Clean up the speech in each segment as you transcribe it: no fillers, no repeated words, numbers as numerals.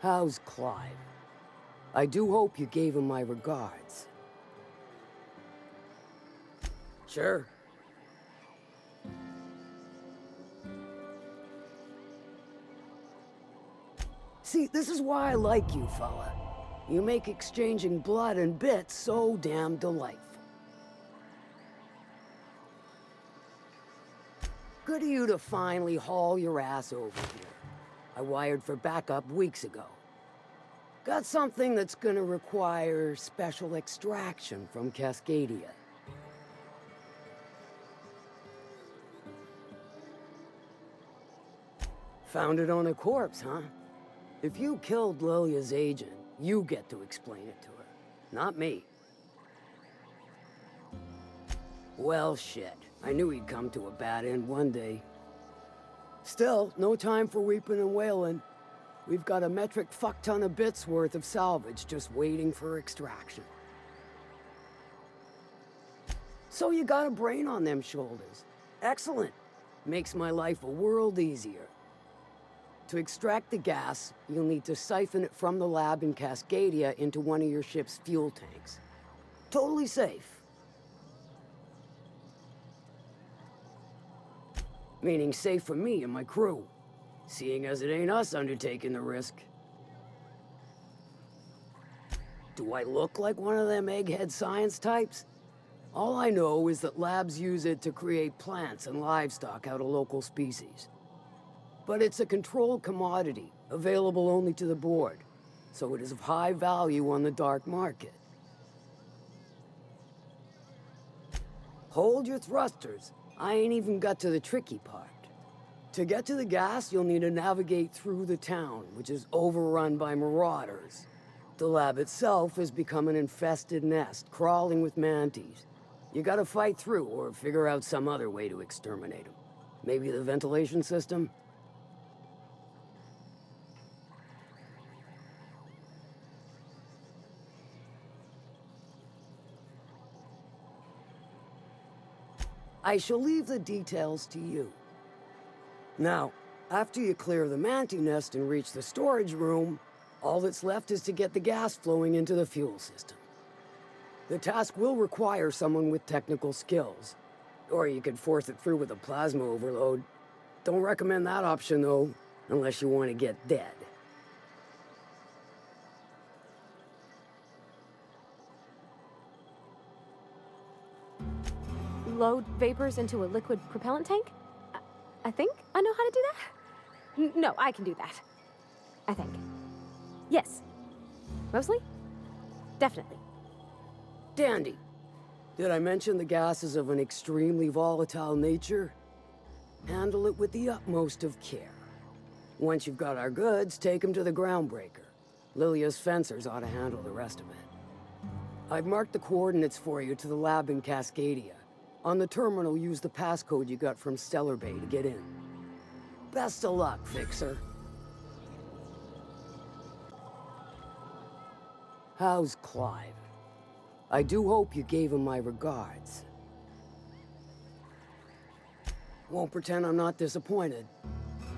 How's Clive? I do hope you gave him my regards. Sure. See, this is why I like you, fella. You make exchanging blood and bits so damn delightful. Good of you to finally haul your ass over here. I wired for backup weeks ago. Got something that's gonna require special extraction from Cascadia. Found it on a corpse, huh? If you killed Lilia's agent, you get to explain it to her, not me. Well, shit. I knew he'd come to a bad end one day. Still, no time for weeping and wailing. We've got a metric fuck-ton of bits worth of salvage just waiting for extraction. So you got a brain on them shoulders. Excellent. Makes my life a world easier. To extract the gas, you'll need to siphon it from the lab in Cascadia into one of your ship's fuel tanks. Totally safe. Meaning safe for me and my crew, seeing as it ain't us undertaking the risk. Do I look like one of them egghead science types? All I know is that labs use it to create plants and livestock out of local species. But it's a controlled commodity, available only to the board, so it is of high value on the dark market. Hold your thrusters. I ain't even got to the tricky part. To get to the gas, you'll need to navigate through the town, which is overrun by marauders. The lab itself has become an infested nest, crawling with mantis. You gotta fight through or figure out some other way to exterminate them. Maybe the ventilation system? I shall leave the details to you. Now, after you clear the mantis nest and reach the storage room, all that's left is to get the gas flowing into the fuel system. The task will require someone with technical skills, or you could force it through with a plasma overload. Don't recommend that option though, unless you want to get dead. Load vapors into a liquid propellant tank? I think I know how to do that. No, I can do that. I think. Yes. Mostly? Definitely. Dandy. Did I mention the gas is of an extremely volatile nature? Handle it with the utmost of care. Once you've got our goods, take them to the groundbreaker. Lilia's fencers ought to handle the rest of it. I've marked the coordinates for you to the lab in Cascadia. On the terminal, use the passcode you got from Stellar Bay to get in. Best of luck, Fixer. How's Clive? I do hope you gave him my regards. Won't pretend I'm not disappointed.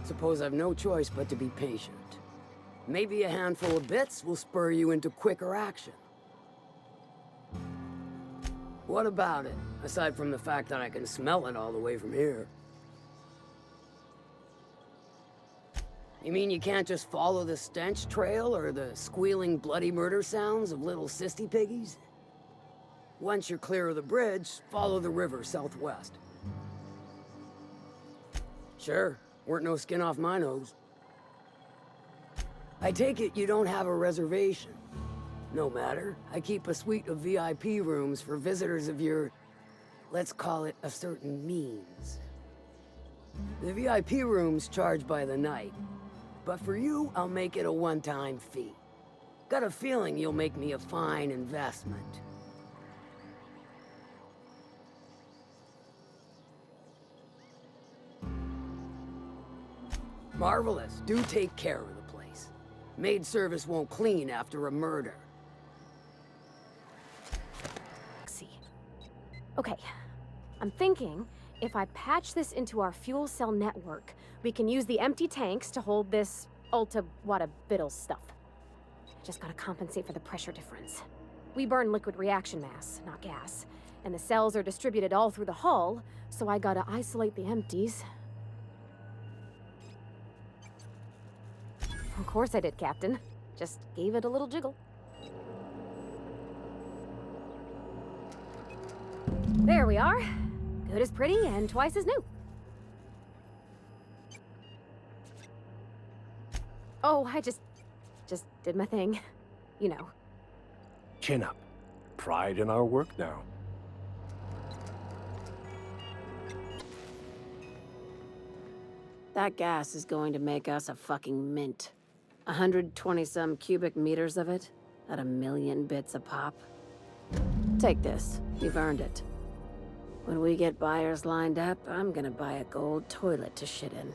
Suppose I've no choice but to be patient. Maybe a handful of bits will spur you into quicker action. What about it, aside from the fact that I can smell it all the way from here? You mean you can't just follow the stench trail or the squealing bloody murder sounds of little sissy piggies? Once you're clear of the bridge, follow the river southwest. Sure, weren't no skin off my nose. I take it you don't have a reservation. No matter, I keep a suite of VIP rooms for visitors of your, let's call it a certain means. The VIP rooms charge by the night, but for you, I'll make it a one-time fee. Got a feeling you'll make me a fine investment. Marvelous. Do take care of the place. Maid service won't clean after a murder. Okay, I'm thinking if I patch this into our fuel cell network, we can use the empty tanks to hold this Ulta wada biddle stuff. Just gotta compensate for the pressure difference. We burn liquid reaction mass, not gas. And the cells are distributed all through the hull, so I gotta isolate the empties. Of course I did, Captain. Just gave it a little jiggle. There we are. Good as pretty and twice as new. Oh, I just did my thing. You know. Chin up. Pride in our work now. That gas is going to make us a fucking mint. 120-some cubic meters of it, at 1,000,000 bits a pop. Take this. You've earned it. When we get buyers lined up, I'm gonna buy a gold toilet to shit in.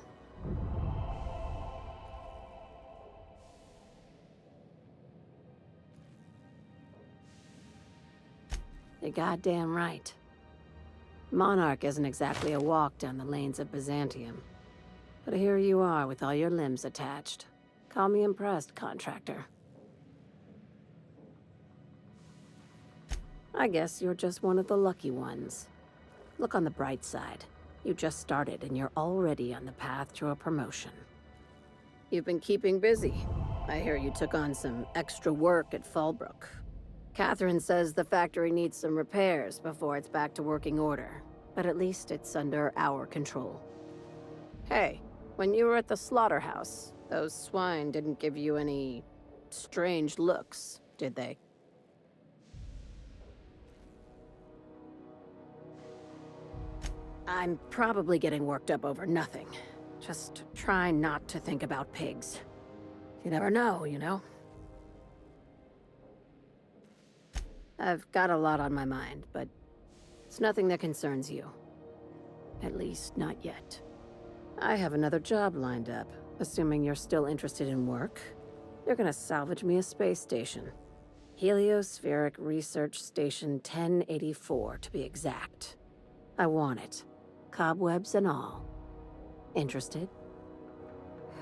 You're goddamn right. Monarch isn't exactly a walk down the lanes of Byzantium. But here you are with all your limbs attached. Call me impressed, contractor. I guess you're just one of the lucky ones. Look on the bright side. You just started and you're already on the path to a promotion. You've been keeping busy. I hear you took on some extra work at Fallbrook. Catherine says the factory needs some repairs before it's back to working order. But at least it's under our control. Hey, when you were at the slaughterhouse, those swine didn't give you any strange looks, did they? I'm probably getting worked up over nothing. Just try not to think about pigs. You never know, you know? I've got a lot on my mind, but it's nothing that concerns you. At least, not yet. I have another job lined up, assuming you're still interested in work. You're gonna salvage me a space station. Heliospheric Research Station 1084, to be exact. I want it. Cobwebs and all. Interested?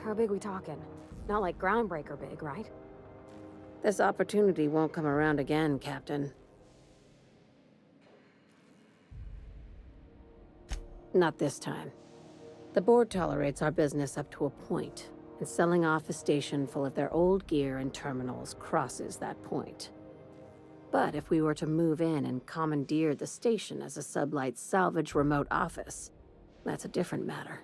How big we talking? Not like groundbreaker big, right? This opportunity won't come around again, Captain. Not this time. The board tolerates our business up to a point, and selling off a station full of their old gear and terminals crosses that point. But if we were to move in and commandeer the station as a sublight salvage remote office, that's a different matter.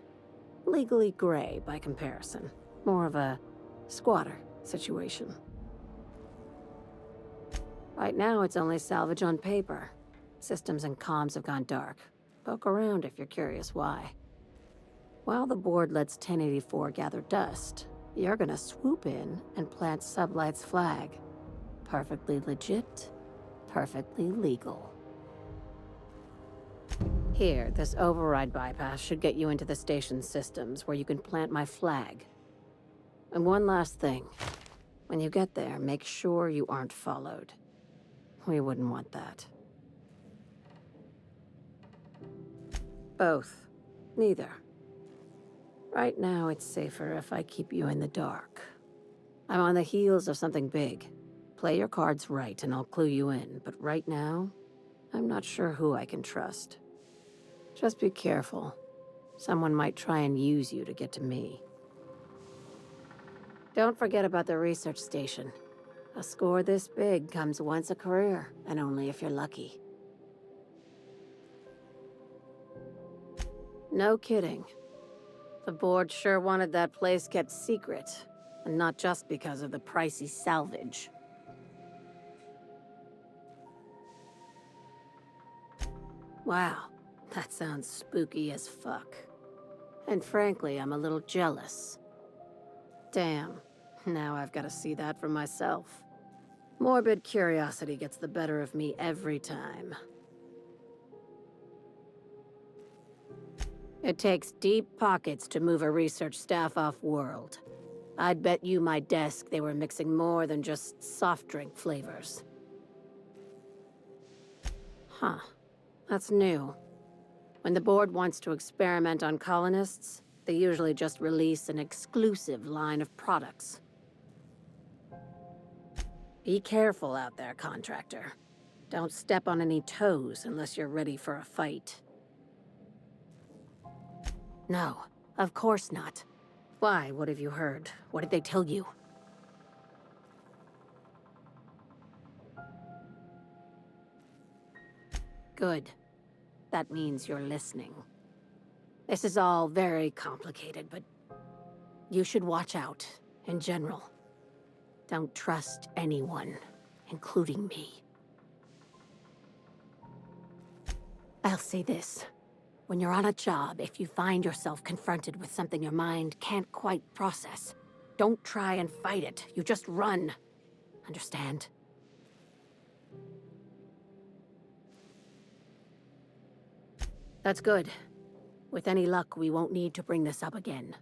Legally gray by comparison. More of a squatter situation. Right now, it's only salvage on paper. Systems and comms have gone dark. Poke around if you're curious why. While the board lets 1084 gather dust, you're gonna swoop in and plant Sublight's flag. Perfectly legit, perfectly legal. Here, this override bypass should get you into the station's systems where you can plant my flag. And one last thing. When you get there, make sure you aren't followed. We wouldn't want that. Both. Neither. Right now, it's safer if I keep you in the dark. I'm on the heels of something big. Play your cards right and I'll clue you in, but right now, I'm not sure who I can trust. Just be careful. Someone might try and use you to get to me. Don't forget about the research station. A score this big comes once a career, and only if you're lucky. No kidding. The board sure wanted that place kept secret, and not just because of the pricey salvage. Wow, that sounds spooky as fuck. And frankly, I'm a little jealous. Damn, now I've got to see that for myself. Morbid curiosity gets the better of me every time. It takes deep pockets to move a research staff off-world. I'd bet you my desk they were mixing more than just soft drink flavors. Huh. That's new. When the board wants to experiment on colonists, They usually just release an exclusive line of products. Be careful out there, contractor. Don't step on any toes unless you're ready for a fight. No, of course not. Why? What have you heard? What did they tell you? Good. That means you're listening. This is all very complicated, but you should watch out, in general. Don't trust anyone, including me. I'll say this. When you're on a job, if you find yourself confronted with something your mind can't quite process, don't try and fight it. You just run. Understand? That's good. With any luck, we won't need to bring this up again.